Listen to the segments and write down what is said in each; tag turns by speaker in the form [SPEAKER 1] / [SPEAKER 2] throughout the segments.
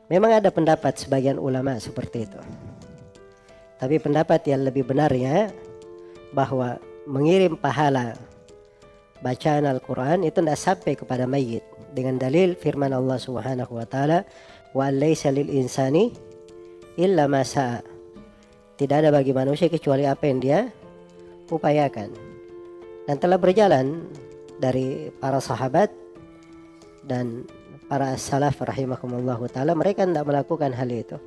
[SPEAKER 1] Memang ada pendapat sebagian ulama seperti itu. Tapi pendapat yang lebih benarnya bahwa mengirim pahala bacaan Al-Quran itu tidak sampai kepada mayit, dengan dalil firman Allah Subhanahu wa taala, wa laisa lil insani illa ma sa'a. Tidak ada bagi manusia kecuali apa yang dia upayakan. Dan telah berjalan dari para sahabat dan para salaf rahimakumullahu ta'ala, mereka tidak melakukan hal itu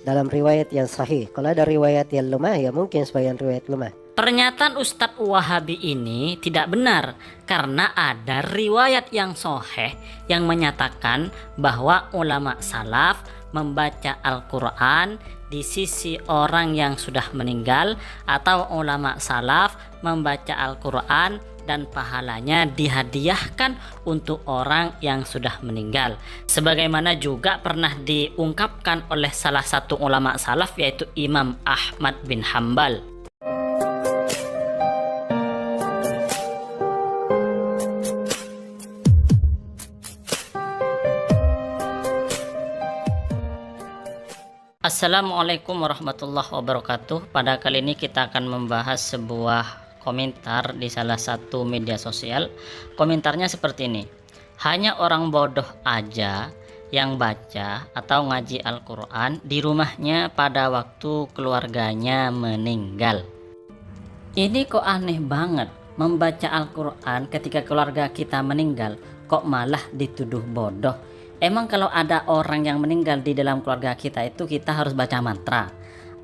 [SPEAKER 1] dalam riwayat yang sahih. Kalau ada riwayat yang lemah, ya mungkin sebagian riwayat lemah.
[SPEAKER 2] Pernyataan Ustadz Wahabi ini tidak benar karena ada riwayat yang sahih yang menyatakan bahwa ulama salaf membaca Al-Quran di sisi orang yang sudah meninggal, atau ulama salaf membaca Al-Quran dan pahalanya dihadiahkan untuk orang yang sudah meninggal. Sebagaimana juga pernah diungkapkan oleh salah satu ulama salaf, yaitu Imam Ahmad bin Hambal. Assalamualaikum warahmatullahi wabarakatuh. Pada kali ini kita akan membahas sebuah komentar di salah satu media sosial. Komentarnya seperti ini: hanya orang bodoh aja yang baca atau ngaji Al-Quran di rumahnya pada waktu keluarganya meninggal. Ini kok aneh banget, membaca Al-Quran ketika keluarga kita meninggal kok malah dituduh bodoh. Emang kalau ada orang yang meninggal di dalam keluarga kita itu kita harus baca mantra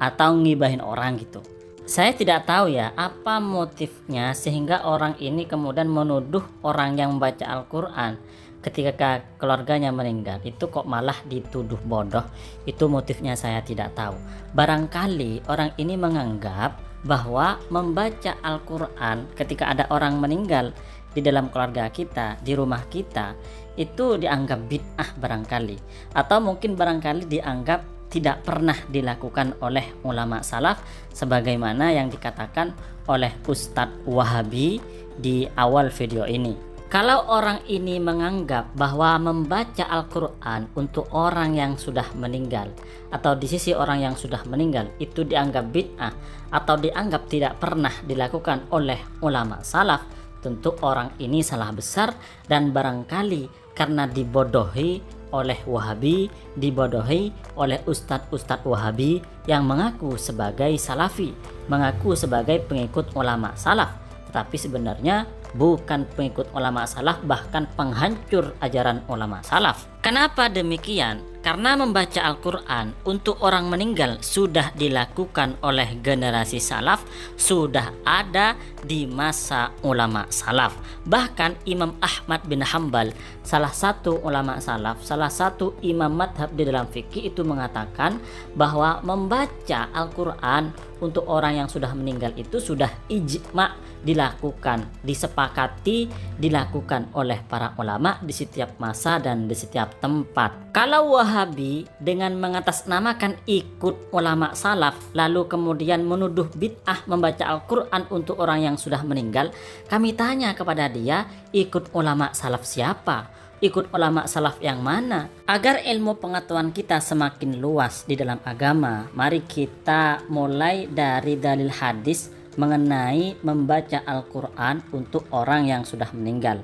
[SPEAKER 2] atau ngibahin orang gitu? Saya tidak tahu ya apa motifnya sehingga orang ini kemudian menuduh orang yang membaca Al-Quran ketika keluarganya meninggal itu kok malah dituduh bodoh. Itu motifnya saya tidak tahu. Barangkali orang ini menganggap bahwa membaca Al-Quran ketika ada orang meninggal di dalam keluarga kita, di rumah kita, itu dianggap bid'ah barangkali, atau mungkin barangkali dianggap tidak pernah dilakukan oleh ulama salaf sebagaimana yang dikatakan oleh Ustadz Wahabi di awal video ini. Kalau orang ini menganggap bahwa membaca Al-Quran untuk orang yang sudah meninggal atau di sisi orang yang sudah meninggal itu dianggap bid'ah atau dianggap tidak pernah dilakukan oleh ulama salaf, tentu orang ini salah besar dan barangkali karena dibodohi oleh Wahabi, dibodohi oleh ustadz-ustadz Wahabi yang mengaku sebagai salafi, mengaku sebagai pengikut ulama salaf, tetapi sebenarnya bukan pengikut ulama salaf, bahkan penghancur ajaran ulama salaf. Kenapa demikian? Karena membaca Al-Quran untuk orang meninggal sudah dilakukan oleh generasi salaf, sudah ada di masa ulama salaf. Bahkan Imam Ahmad bin Hambal, salah satu ulama salaf, salah satu imam madhab di dalam fikih, itu mengatakan bahwa membaca Al-Quran untuk orang yang sudah meninggal itu sudah ijma dilakukan, disepakati dilakukan oleh para ulama di setiap masa dan di setiap tempat. Kalau Wahabi dengan mengatasnamakan ikut ulama salaf lalu kemudian menuduh bid'ah membaca Al-Quran untuk orang yang sudah meninggal, kami tanya kepada dia, ikut ulama salaf siapa? Ikut ulama salaf yang mana? Agar ilmu pengetahuan kita semakin luas di dalam agama, mari kita mulai dari dalil hadis mengenai membaca Al-Quran untuk orang yang sudah meninggal.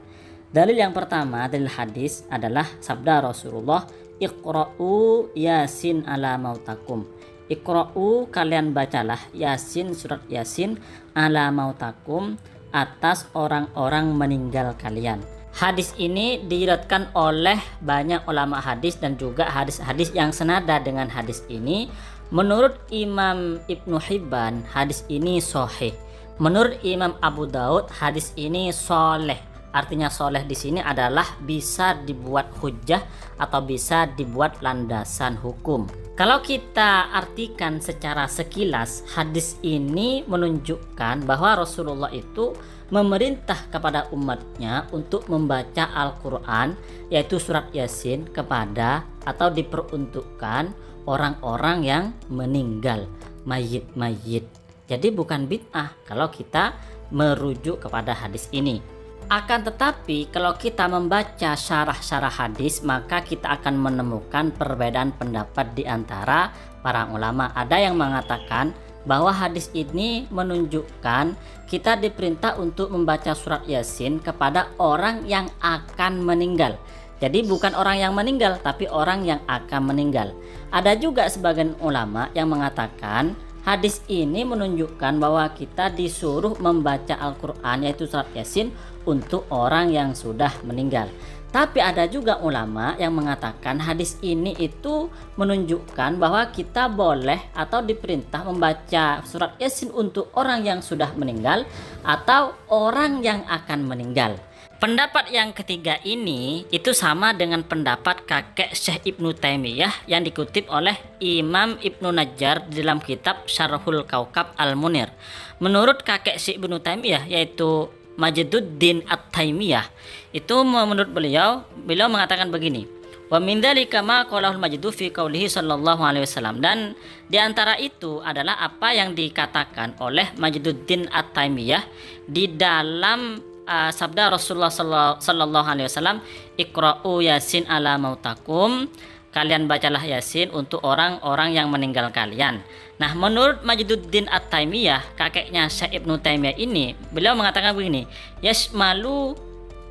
[SPEAKER 2] Dalil yang pertama, dalil hadis adalah sabda Rasulullah, Iqra'u Yasin ala mautakum. Iqra'u, kalian bacalah Yasin, surat Yasin, ala mautakum, atas orang-orang meninggal kalian. Hadis ini diriwayatkan oleh banyak ulama hadis dan juga hadis-hadis yang senada dengan hadis ini. Menurut Imam Ibnu Hibban, hadis ini sahih. Menurut Imam Abu Daud, hadis ini soleh. Artinya soleh di sini adalah bisa dibuat hujjah atau bisa dibuat landasan hukum. Kalau kita artikan secara sekilas, hadis ini menunjukkan bahwa Rasulullah itu memerintah kepada umatnya untuk membaca Al-Quran, yaitu surat Yasin, kepada atau diperuntukkan orang-orang yang meninggal, mayit-mayit. Jadi bukan bid'ah kalau kita merujuk kepada hadis ini. Akan tetapi kalau kita membaca syarah-syarah hadis, maka kita akan menemukan perbedaan pendapat di antara para ulama. Ada yang mengatakan bahwa hadis ini menunjukkan kita diperintah untuk membaca surat Yasin kepada orang yang akan meninggal. Jadi bukan orang yang meninggal, tapi orang yang akan meninggal. Ada juga sebagian ulama yang mengatakan hadis ini menunjukkan bahwa kita disuruh membaca Al-Quran, yaitu surat Yasin, untuk orang yang sudah meninggal. Tapi ada juga ulama yang mengatakan hadis ini itu menunjukkan bahwa kita boleh atau diperintah membaca surat Yasin untuk orang yang sudah meninggal atau orang yang akan meninggal. Pendapat yang ketiga ini itu sama dengan pendapat kakek Syekh Ibnu Taimiyah yang dikutip oleh Imam Ibnu Najjar di dalam kitab Syarhul Kaukab Al-Munir. Menurut kakek Syekh Ibnu Taimiyah, yaitu Majduddin At-Taimiyah, itu menurut beliau mengatakan begini, wa min dzalika ma qalahul majdu fi qaulihi sallallahu alaihi wasallam, dan di antara itu adalah apa yang dikatakan oleh Majduddin At-Taimiyah di dalam sabda Rasulullah sallallahu alaihi wasallam, iqra'u yasin ala mautakum, kalian bacalah Yasin untuk orang-orang yang meninggal kalian. Nah, menurut Majduddin At-Taimiyah, kakeknya Syekh Ibnu Taimiyah ini, beliau mengatakan begini, yasmalu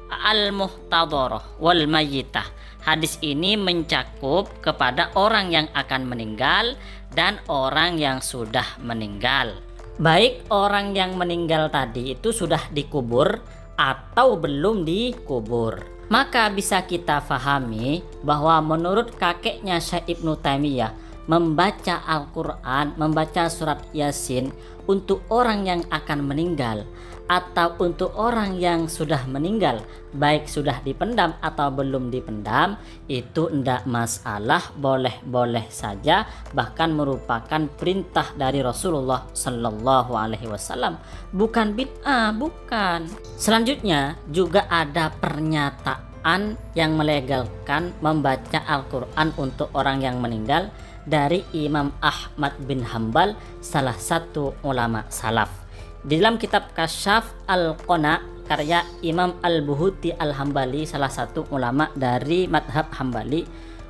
[SPEAKER 2] al-muhtadharah wal mayyitah. Hadis ini mencakup kepada orang yang akan meninggal dan orang yang sudah meninggal. Baik orang yang meninggal tadi itu sudah dikubur atau belum dikubur. Maka bisa kita fahami bahwa menurut kakeknya Syekh Ibnu Taimiyah, membaca Al-Quran, membaca surat Yasin untuk orang yang akan meninggal atau untuk orang yang sudah meninggal, baik sudah dipendam atau belum dipendam, itu tidak masalah, boleh-boleh saja, bahkan merupakan perintah dari Rasulullah Sallallahu Alaihi Wasallam, bukan bid'ah, bukan. Selanjutnya juga ada pernyataan yang melegalkan membaca Al-Quran untuk orang yang meninggal dari Imam Ahmad bin Hambal, salah satu ulama salaf. Di dalam kitab Kasyaf Al-Qana karya Imam Al-Buhuti Al-Hambali, salah satu ulama dari madhab Hambali,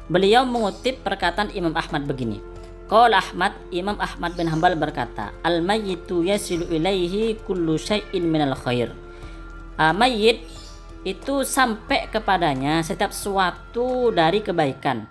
[SPEAKER 2] beliau mengutip perkataan Imam Ahmad begini, qala Ahmad, Imam Ahmad bin Hambal berkata, al-mayyitu yasilu ilaihi kullu syai'in minal khair. Mayyit itu sampai kepadanya setiap sesuatu dari kebaikan,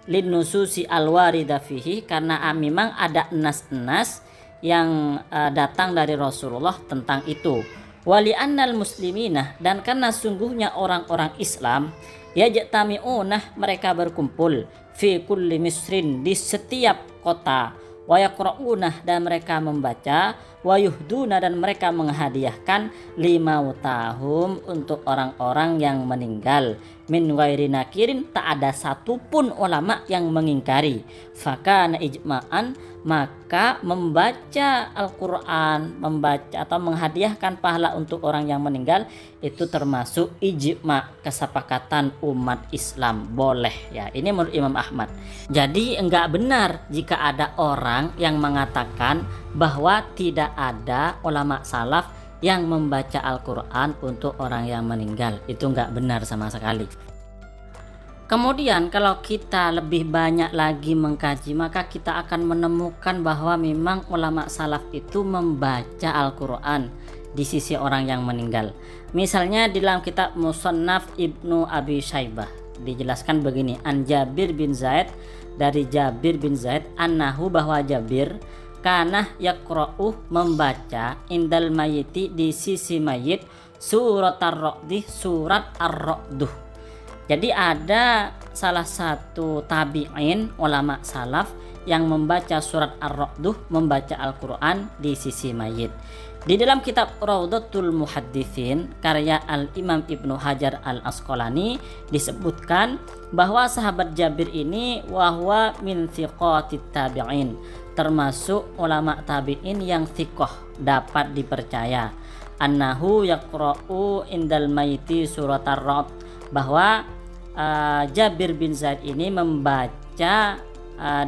[SPEAKER 2] linnususi al-warida fihi, karena memang ada nas-nas yang datang dari Rasulullah tentang itu. Wali annal musliminah, dan karena sungguhnya orang-orang Islam, yajtami'unah, mereka berkumpul, fi kulli misrin, di setiap kota, wa yaqra'unah, dan mereka membaca, wa yuhduna, dan mereka menghadiahkan, limautahum, untuk orang-orang yang meninggal, min ghairi nakirin, tak ada satupun ulama yang mengingkari. Fakana ijma'an, maka membaca Al-Quran, membaca atau menghadiahkan pahala untuk orang yang meninggal, itu termasuk ijma', kesepakatan umat Islam, boleh ya. Ini menurut Imam Ahmad. Jadi enggak benar jika ada orang yang mengatakan bahwa tidak ada ulama salaf yang membaca Al-Quran untuk orang yang meninggal. Itu enggak benar sama sekali. Kemudian kalau kita lebih banyak lagi mengkaji, maka kita akan menemukan bahwa memang ulama salaf itu membaca Al-Quran di sisi orang yang meninggal. Misalnya di dalam kitab Musannaf Ibnu Abi Syaibah dijelaskan begini, an Jabir bin Zaid, dari Jabir bin Zaid, annahu, bahwa Jabir kana yaqra'u, membaca, indal mayiti, di sisi mayit, surat ar-ra'di, surat ar-ra'duh. Jadi ada salah satu tabi'in ulama salaf yang membaca surat ar-ra'duh, membaca Al-Quran di sisi mayit. Di dalam kitab Raudhatul Muhadditsin karya Al-Imam Ibnu Hajar Al-Asqalani disebutkan bahwa sahabat Jabir ini wahwa min thiqatit tabi'in, termasuk ulama tabi'in yang thiqah, dapat dipercaya. Annahu yaqra'u indal mayiti surat ar-ra'd, bahwa Jabir bin Zaid ini membaca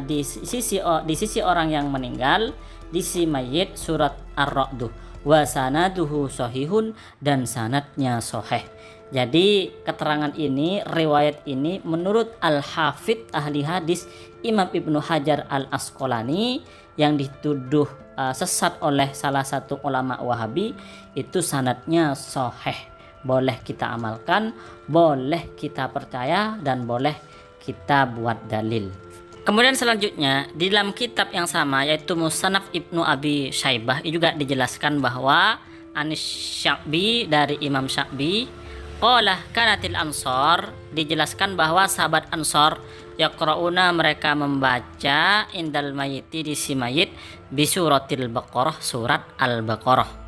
[SPEAKER 2] di sisi orang yang meninggal, di sisi mayit, surat ar-ra'd. wa sanaduhu sahihun, dan sanadnya sahih. Jadi keterangan ini, riwayat ini menurut Al-Hafidh ahli hadis Imam Ibnu Hajar Al-Asqalani yang dituduh sesat oleh salah satu ulama Wahabi, itu sanadnya sahih. Boleh kita amalkan, boleh kita percaya, dan boleh kita buat dalil. Kemudian selanjutnya di dalam kitab yang sama yaitu Musannaf Ibnu Abi Syaibah juga dijelaskan bahwa Anis Sya'bi dari Imam Sya'bi qala kanatil ansor, dijelaskan bahwa sahabat Ansor yaqrauna, mereka membaca indal mayiti di si mayit bi suratil Baqarah, surat Al-Baqarah.